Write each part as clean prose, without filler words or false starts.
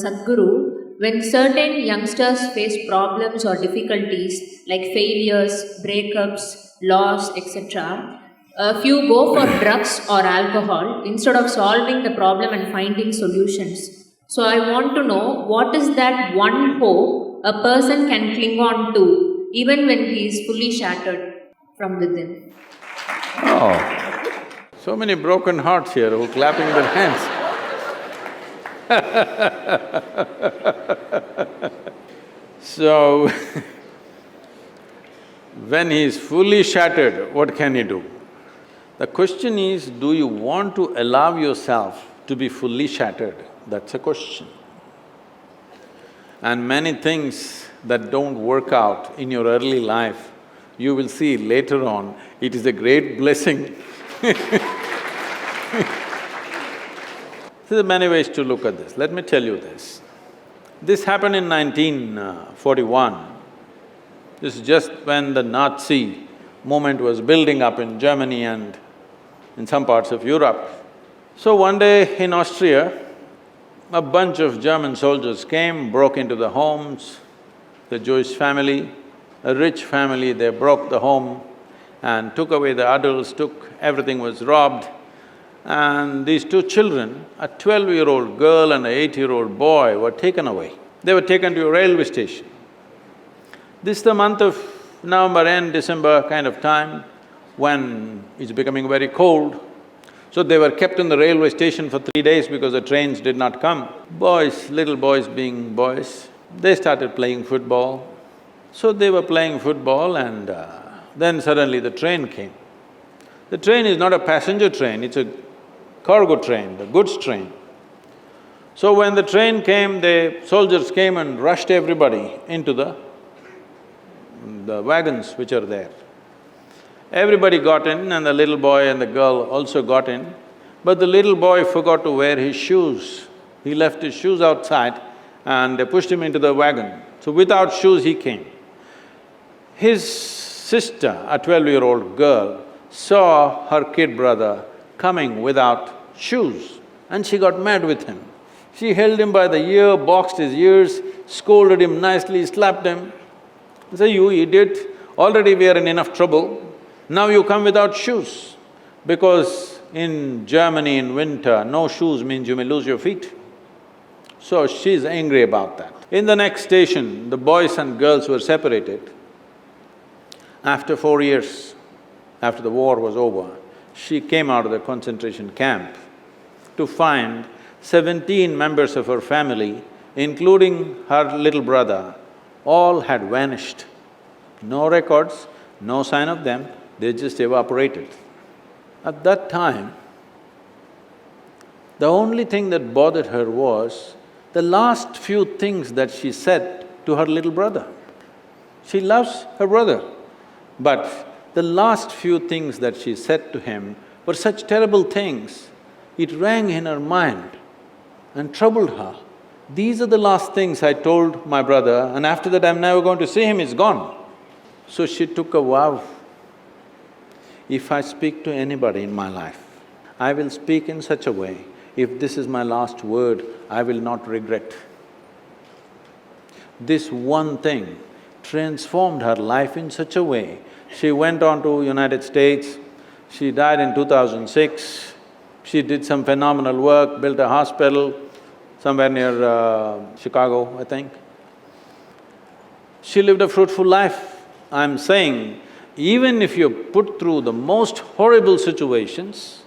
Sadhguru, when certain youngsters face problems or difficulties like failures, breakups, loss, etc., a few go for drugs or alcohol instead of solving the problem and finding solutions. So, I want to know what is that one hope a person can cling on to even when he is fully shattered from within? Oh, so many broken hearts here who are clapping their hands. So, when he is fully shattered, what can he do? The question is, do you want to allow yourself to be fully shattered? That's a question. And many things that don't work out in your early life, you will see later on, it is a great blessing. There are many ways to look at this. Let me tell you this. This happened in 1941. This is just when the Nazi movement was building up in Germany and in some parts of Europe. So one day in Austria, a bunch of German soldiers came, broke into the homes, the Jewish family, a rich family, they broke the home and took away the adults, everything was robbed. And these two children, a 12-year-old girl and an 8-year-old boy were taken away. They were taken to a railway station. This is the month of November end, December kind of time, when it's becoming very cold. So they were kept in the railway station for 3 days because the trains did not come. Boys, little boys being boys, they started playing football. So they were playing football and then suddenly the train came. The train is not a passenger train, it's a cargo train, the goods train. So when the train came, the soldiers came and rushed everybody into the wagons which are there. Everybody got in and the little boy and the girl also got in, but the little boy forgot to wear his shoes. He left his shoes outside and they pushed him into the wagon. So without shoes he came. His sister, a 12-year-old girl, saw her kid brother coming without shoes and she got mad with him. She held him by the ear, boxed his ears, scolded him nicely, slapped him. Say, "You idiot, already we are in enough trouble, now you come without shoes." Because in Germany in winter, no shoes means you may lose your feet. So she's angry about that. In the next station, the boys and girls were separated. After 4 years, after the war was over, she came out of the concentration camp to find 17 members of her family, including her little brother, all had vanished. No records, no sign of them, they just evaporated. At that time, the only thing that bothered her was the last few things that she said to her little brother. She loves her brother, but the last few things that she said to him were such terrible things, it rang in her mind and troubled her. These are the last things I told my brother and after that I'm never going to see him, he's gone. So she took a vow, if I speak to anybody in my life, I will speak in such a way, if this is my last word, I will not regret. This one thing transformed her life in such a way. She went on to United States, she died in 2006, she did some phenomenal work, built a hospital somewhere near Chicago, I think. She lived a fruitful life. I'm saying, even if you're put through the most horrible situations,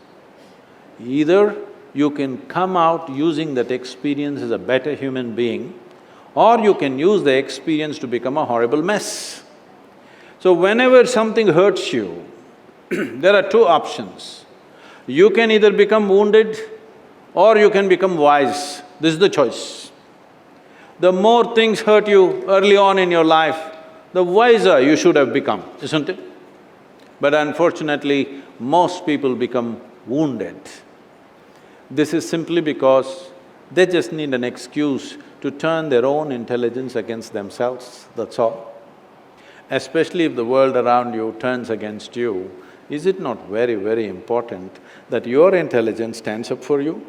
either you can come out using that experience as a better human being, or you can use the experience to become a horrible mess. So whenever something hurts you, there are two options. You can either become wounded or you can become wise. This is the choice. The more things hurt you early on in your life, the wiser you should have become, isn't it? But unfortunately, most people become wounded. This is simply because they just need an excuse to turn their own intelligence against themselves, that's all. Especially if the world around you turns against you, is it not very, very important that your intelligence stands up for you?